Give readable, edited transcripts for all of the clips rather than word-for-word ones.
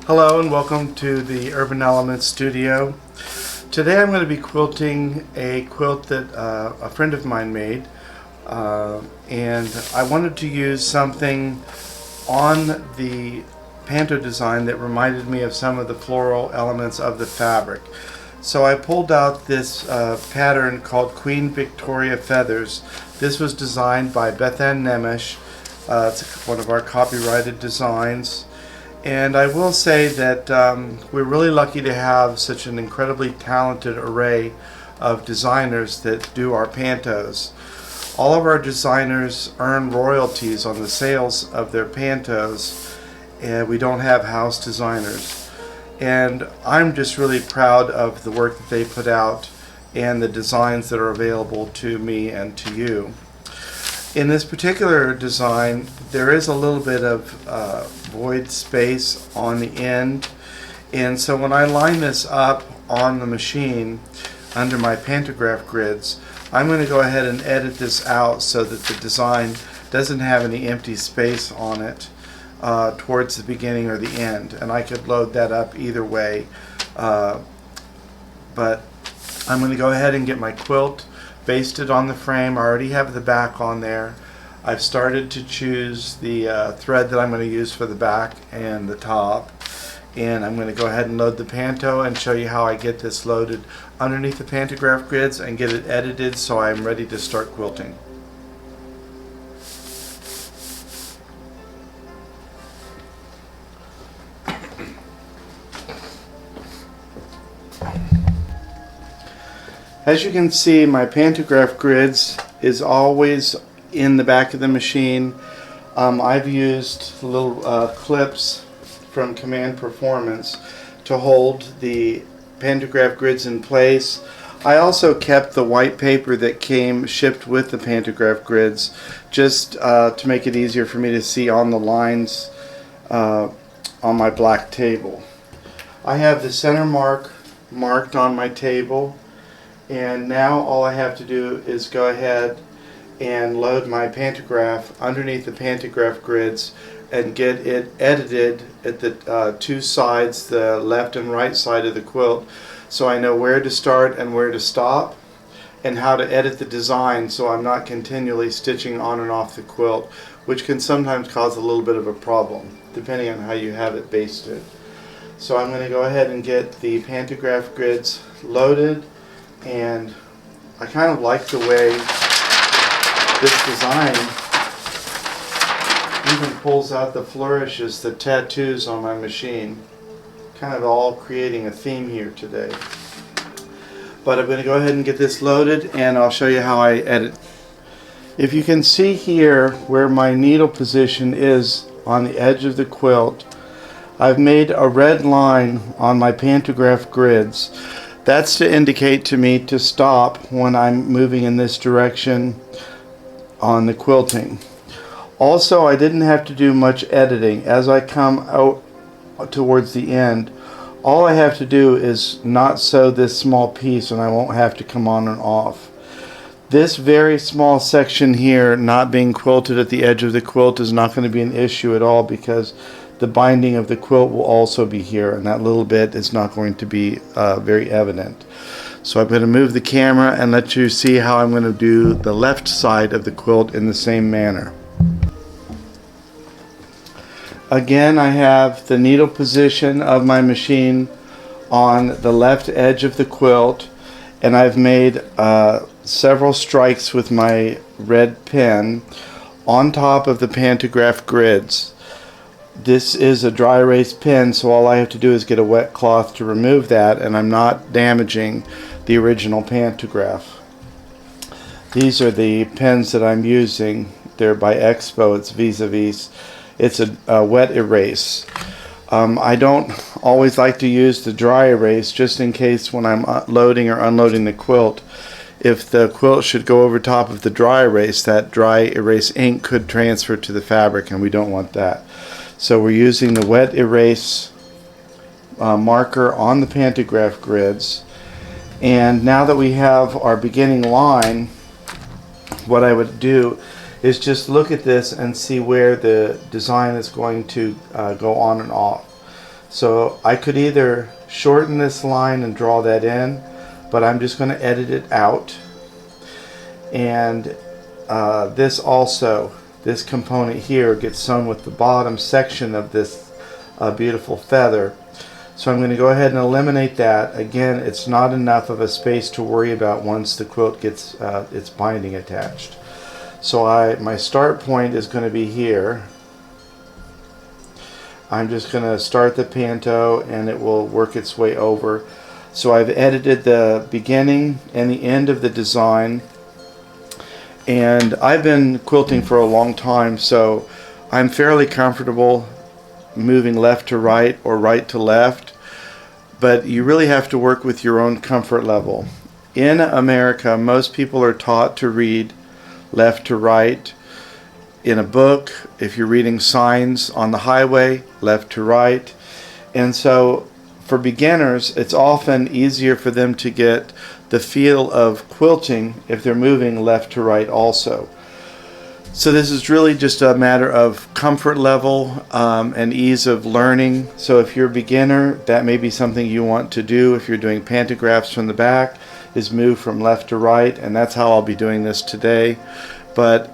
Hello and welcome to the Urban Elementz studio. Today I'm going to be quilting a quilt that a friend of mine made, and I wanted to use something on the panto design that reminded me of some of the floral elements of the fabric. So I pulled out this pattern called Queen Victoria Feathers. This was designed by Bethanne Nemesh. It's one of our copyrighted designs. And I will say that we're really lucky to have such an incredibly talented array of designers that do our pantos. All of our designers earn royalties on the sales of their pantos, and we don't have house designers. And I'm just really proud of the work that they put out and the designs that are available to me and to you. In this particular design, there is a little bit of void space on the end, and so when I line this up on the machine under my Pantograph Gridz, I'm going to go ahead and edit this out so that the design doesn't have any empty space on it towards the beginning or the end, and I could load that up either way, but I'm going to go ahead and get my quilt basted on the frame. I already have the back on there. I've started to choose the thread that I'm going to use for the back and the top, and I'm going to go ahead and load the panto and show you how I get this loaded underneath the Pantograph Gridz and get it edited so I'm ready to start quilting. As you can see, my Pantograph Gridz is always in the back of the machine. I've used little clips from Command Performance to hold the Pantograph Gridz in place. I also kept the white paper that came shipped with the Pantograph Gridz just to make it easier for me to see on the lines on my black table. I have the center mark marked on my table, and now all I have to do is go ahead and load my pantograph underneath the Pantograph Gridz and get it edited at the two sides, the left and right side of the quilt, so I know where to start and where to stop, and how to edit the design so I'm not continually stitching on and off the quilt, which can sometimes cause a little bit of a problem depending on how you have it basted. So I'm going to go ahead and get the Pantograph Gridz loaded, and I kind of like the way this design even pulls out the flourishes, the tattoos on my machine. Kind of all creating a theme here today. But I'm going to go ahead and get this loaded, and I'll show you how I edit. If you can see here where my needle position is on the edge of the quilt, I've made a red line on my Pantograph Gridz. That's to indicate to me to stop when I'm moving in this direction on the quilting. Also, I didn't have to do much editing. As I come out towards the end, all I have to do is not sew this small piece, and I won't have to come on and off. This very small section here not being quilted at the edge of the quilt is not going to be an issue at all, because the binding of the quilt will also be here, and that little bit is not going to be very evident. So I'm going to move the camera and let you see how I'm going to do the left side of the quilt in the same manner. Again, I have the needle position of my machine on the left edge of the quilt, and I've made several strikes with my red pen on top of the Pantograph Gridz. This is a dry erase pen, so all I have to do is get a wet cloth to remove that, and I'm not damaging the original pantograph. These are the pens that I'm using. They're by Expo. It's vis-a-vis. It's a wet erase. I don't always like to use the dry erase, just in case when I'm loading or unloading the quilt, if the quilt should go over top of the dry erase, that dry erase ink could transfer to the fabric, and we don't want that. So we're using the wet erase marker on the Pantograph Gridz. And now that we have our beginning line, what I would do is just look at this and see where the design is going to go on and off. So I could either shorten this line and draw that in, but I'm just going to edit it out. And this component here gets sewn with the bottom section of this beautiful feather. So I'm going to go ahead and eliminate that. Again, it's not enough of a space to worry about once the quilt gets its binding attached. So my start point is going to be here. I'm just going to start the panto and it will work its way over. So I've edited the beginning and the end of the design. And I've been quilting for a long time, so I'm fairly comfortable moving left to right or right to left, but you really have to work with your own comfort level. In America, most people are taught to read left to right. In a book, if you're reading signs on the highway, left to right. And so for beginners, it's often easier for them to get the feel of quilting if they're moving left to right also. So this is really just a matter of comfort level and ease of learning. So if you're a beginner, that may be something you want to do. If you're doing pantographs from the back, is move from left to right, and that's how I'll be doing this today. But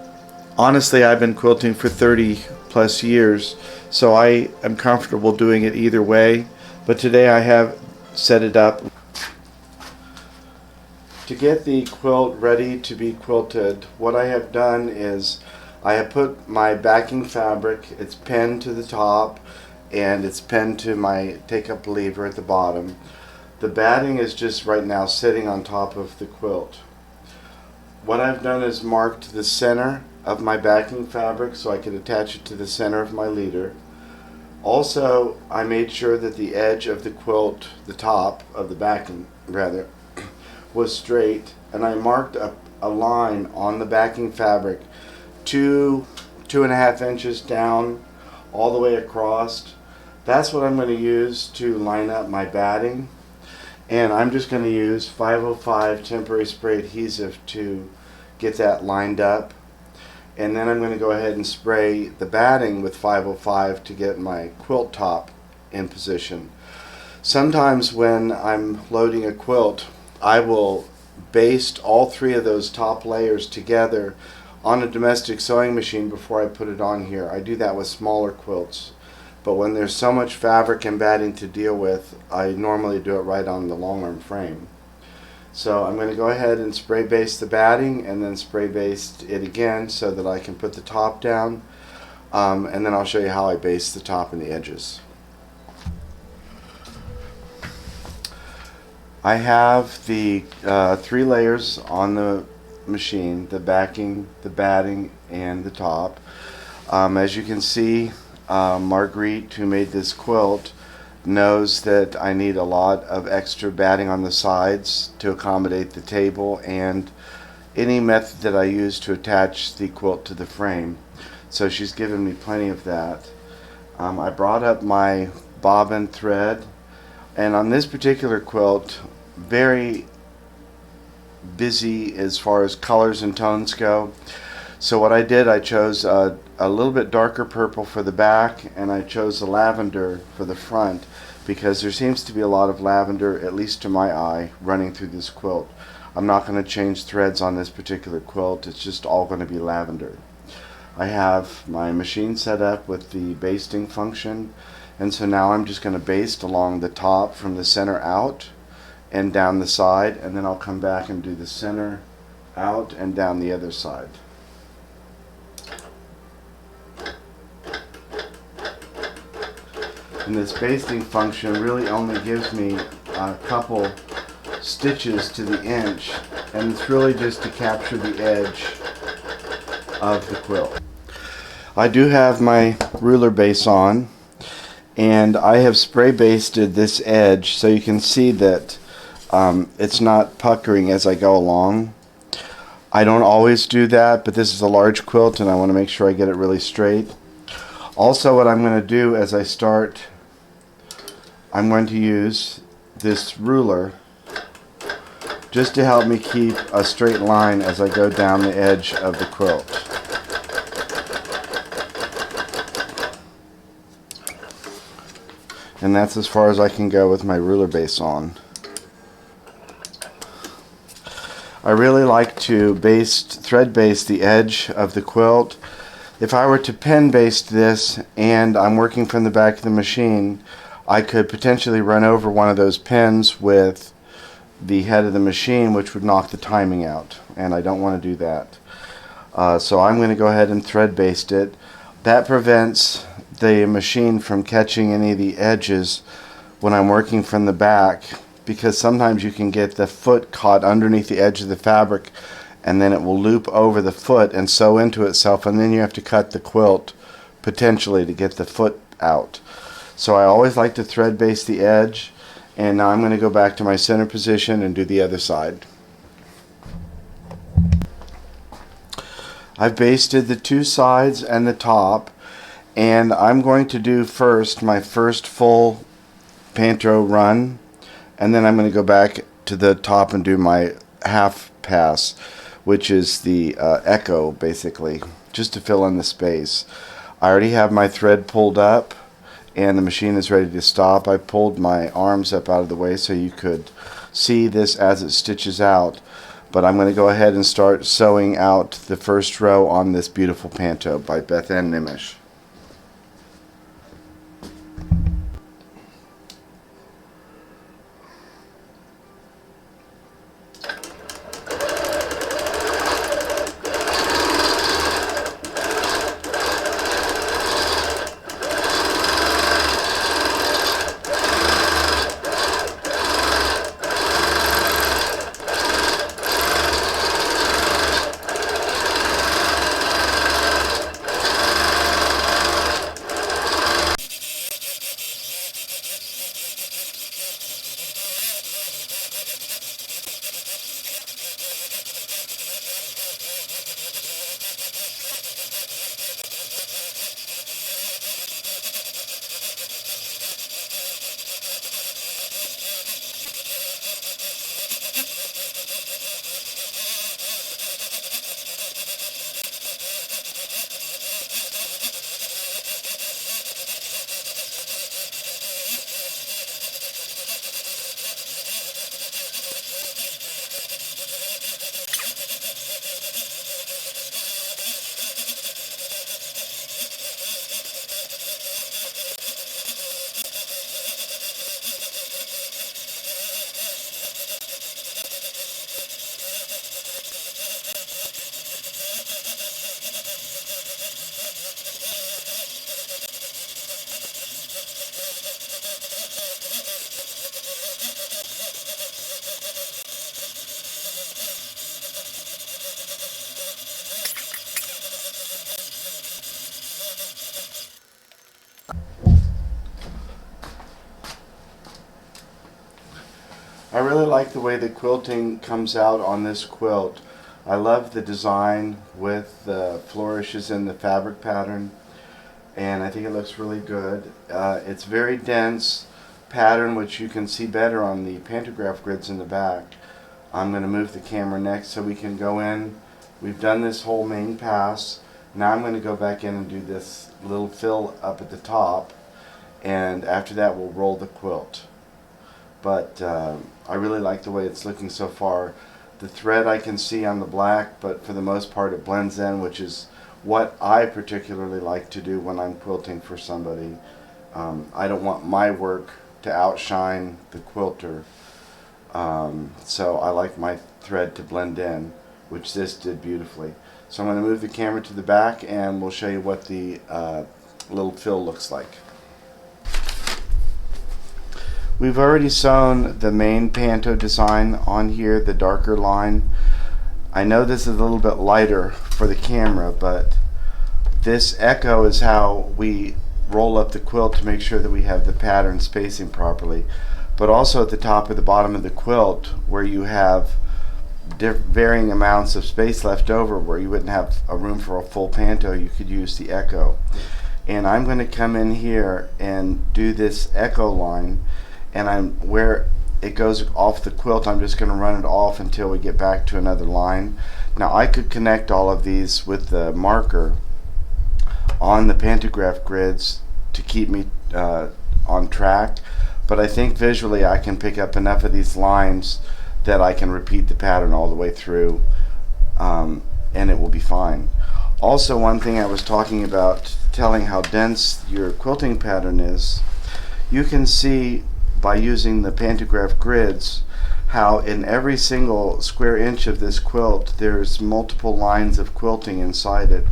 honestly, I've been quilting for 30 plus years, so I am comfortable doing it either way. But today I have set it up. To get the quilt ready to be quilted, what I have done is I have put my backing fabric, it's pinned to the top and it's pinned to my take-up lever at the bottom. The batting is just right now sitting on top of the quilt. What I've done is marked the center of my backing fabric so I could attach it to the center of my leader. Also, I made sure that the edge of the quilt, the top of the backing rather, was straight, and I marked a line on the backing fabric 2.5 inches down all the way across. That's what I'm going to use to line up my batting, and I'm just going to use 505 temporary spray adhesive to get that lined up, and then I'm going to go ahead and spray the batting with 505 to get my quilt top in position. Sometimes when I'm loading a quilt, I will baste all 3 of those top layers together on a domestic sewing machine before I put it on here. I do that with smaller quilts, but when there's so much fabric and batting to deal with, I normally do it right on the long arm frame. So I'm going to go ahead and spray baste the batting and then spray baste it again so that I can put the top down, and then I'll show you how I baste the top and the edges. I have the 3 layers on the machine, the backing, the batting, and the top. As you can see, Marguerite, who made this quilt, knows that I need a lot of extra batting on the sides to accommodate the table and any method that I use to attach the quilt to the frame. So she's given me plenty of that. I brought up my bobbin thread, and on this particular quilt, very busy as far as colors and tones go. So what I did, I chose a little bit darker purple for the back, and I chose the lavender for the front because there seems to be a lot of lavender, at least to my eye, running through this quilt. I'm not going to change threads on this particular quilt, it's just all going to be lavender. I have my machine set up with the basting function, and so now I'm just going to baste along the top from the center out and down the side, and then I'll come back and do the center out and down the other side. And this basting function really only gives me a couple stitches to the inch, and it's really just to capture the edge of the quilt. I do have my ruler base on, and I have spray basted this edge so you can see that it's not puckering as I go along. I don't always do that, but this is a large quilt and I want to make sure I get it really straight. Also, what I'm going to do as I start, I'm going to use this ruler just to help me keep a straight line as I go down the edge of the quilt. and that's as far as I can go with my ruler base on. I really like to thread baste the edge of the quilt. If I were to pin baste this and I'm working from the back of the machine, I could potentially run over one of those pins with the head of the machine, which would knock the timing out, and I don't want to do that. So I'm going to go ahead and thread baste it. That prevents the machine from catching any of the edges when I'm working from the back, because sometimes you can get the foot caught underneath the edge of the fabric, and then it will loop over the foot and sew into itself, and then you have to cut the quilt potentially to get the foot out. So I always like to thread baste the edge, and now I'm going to go back to my center position and do the other side. I've basted the two sides and the top, and I'm going to do first my first full panto run, and then I'm going to go back to the top and do my half pass, which is the echo, basically, just to fill in the space. I already have my thread pulled up and the machine is ready to stop. I pulled my arms up out of the way so you could see this as it stitches out, but I'm going to go ahead and start sewing out the first row on this beautiful panto by Bethanne Nemesh. I really like the way the quilting comes out on this quilt. I love the design with the flourishes in the fabric pattern, and I think it looks really good. It's very dense pattern, which you can see better on the Pantograph Gridz in the back. I'm going to move the camera next so we can go in. We've done this whole main pass. Now I'm going to go back in and do this little fill up at the top, and after that we'll roll the quilt. But I really like the way it's looking so far. The thread I can see on the black, but for the most part it blends in, which is what I particularly like to do when I'm quilting for somebody. I don't want my work to outshine the quilter, so I like my thread to blend in, which this did beautifully. So I'm going to move the camera to the back and we'll show you what the little fill looks like. We've already sewn the main panto design on here, the darker line. I know this is a little bit lighter for the camera, but this echo is how we roll up the quilt to make sure that we have the pattern spacing properly. But also at the top or the bottom of the quilt, where you have varying amounts of space left over, where you wouldn't have a room for a full panto, you could use the echo. And I'm going to come in here and do this echo line, and where it goes off the quilt, I'm just going to run it off until we get back to another line. Now I could connect all of these with the marker on the Pantograph Gridz to keep me on track, but I think visually I can pick up enough of these lines that I can repeat the pattern all the way through, and it will be fine. Also, one thing I was talking about, telling how dense your quilting pattern is, you can see by using the Pantograph Gridz how in every single square inch of this quilt there's multiple lines of quilting inside it,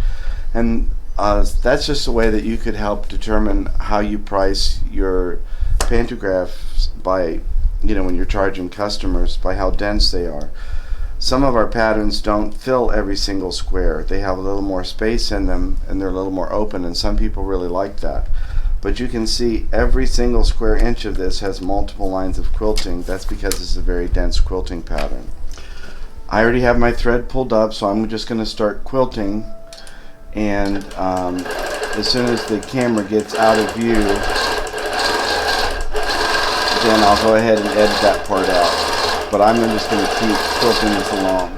and that's just a way that you could help determine how you price your pantographs by, when you're charging customers, by how dense they are. Some of our patterns don't fill every single square. They have a little more space in them and they're a little more open, and some people really like that. But you can see every single square inch of this has multiple lines of quilting. That's because this is a very dense quilting pattern. I already have my thread pulled up, so I'm just going to start quilting, and as soon as the camera gets out of view, then I'll go ahead and edit that part out. But I'm just going to keep quilting this along.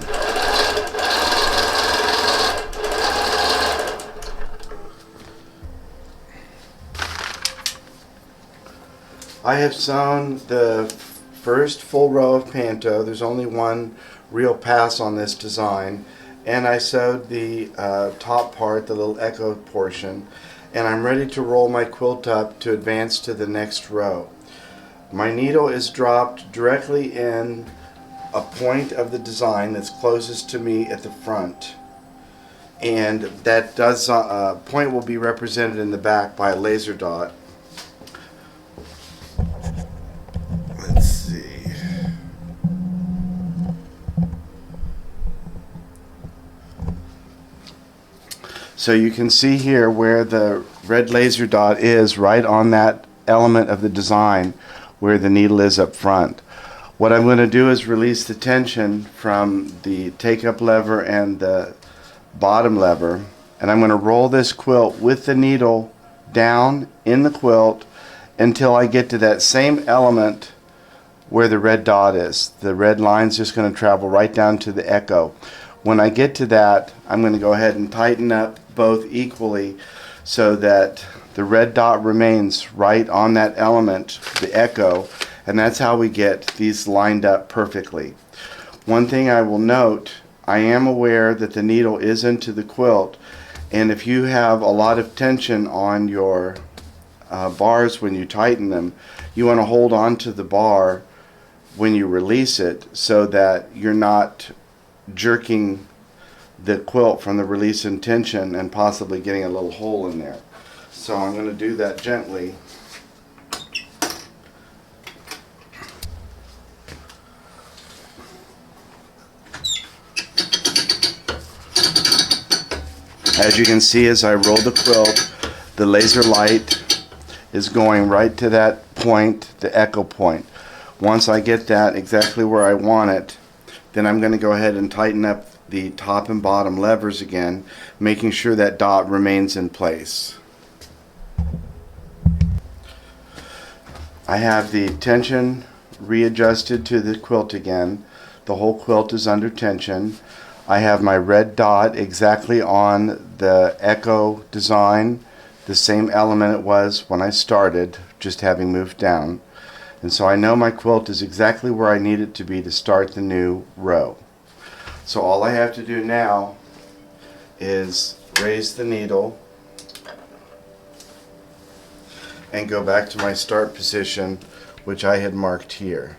I have sewn the first full row of panto. There's only one real pass on this design, and I sewed the top part, the little echo portion, and I'm ready to roll my quilt up to advance to the next row. My needle is dropped directly in a point of the design that's closest to me at the front, and that point will be represented in the back by a laser dot. Let's see. So you can see here where the red laser dot is, right on that element of the design where the needle is up front. What I'm going to do is release the tension from the take-up lever and the bottom lever, and I'm going to roll this quilt with the needle down in the quilt until I get to that same element where the red dot is. The red line's just going to travel right down to the echo. When I get to that, I'm going to go ahead and tighten up both equally so that the red dot remains right on that element, the echo, and that's how we get these lined up perfectly. One thing I will note, I am aware that the needle is into the quilt, and if you have a lot of tension on your bars when you tighten them, you want to hold on to the bar when you release it so that you're not jerking the quilt from the release and tension and possibly getting a little hole in there. So I'm going to do that gently. As you can see, as I roll the quilt, the laser light is going right to that point, the echo point. Once I get that exactly where I want it, then I'm going to go ahead and tighten up the top and bottom levers again, making sure that dot remains in place. I have the tension readjusted to the quilt again. The whole quilt is under tension. I have my red dot exactly on the echo design, the same element it was when I started, just having moved down. And so I know my quilt is exactly where I need it to be to start the new row. So all I have to do now is raise the needle and go back to my start position, which I had marked here.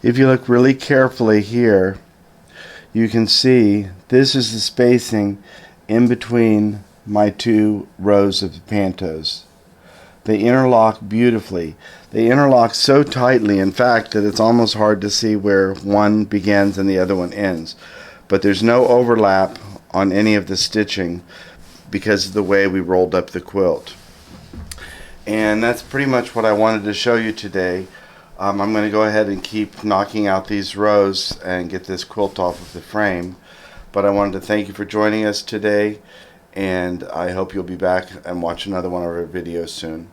If you look really carefully here, you can see this is the spacing in between my two rows of pantos. They interlock beautifully. They interlock so tightly, in fact, that it's almost hard to see where one begins and the other one ends. But there's no overlap on any of the stitching. because of the way we rolled up the quilt. And that's pretty much what I wanted to show you today. I'm going to go ahead and keep knocking out these rows and get this quilt off of the frame. But I wanted to thank you for joining us today, and I hope you'll be back and watch another one of our videos soon.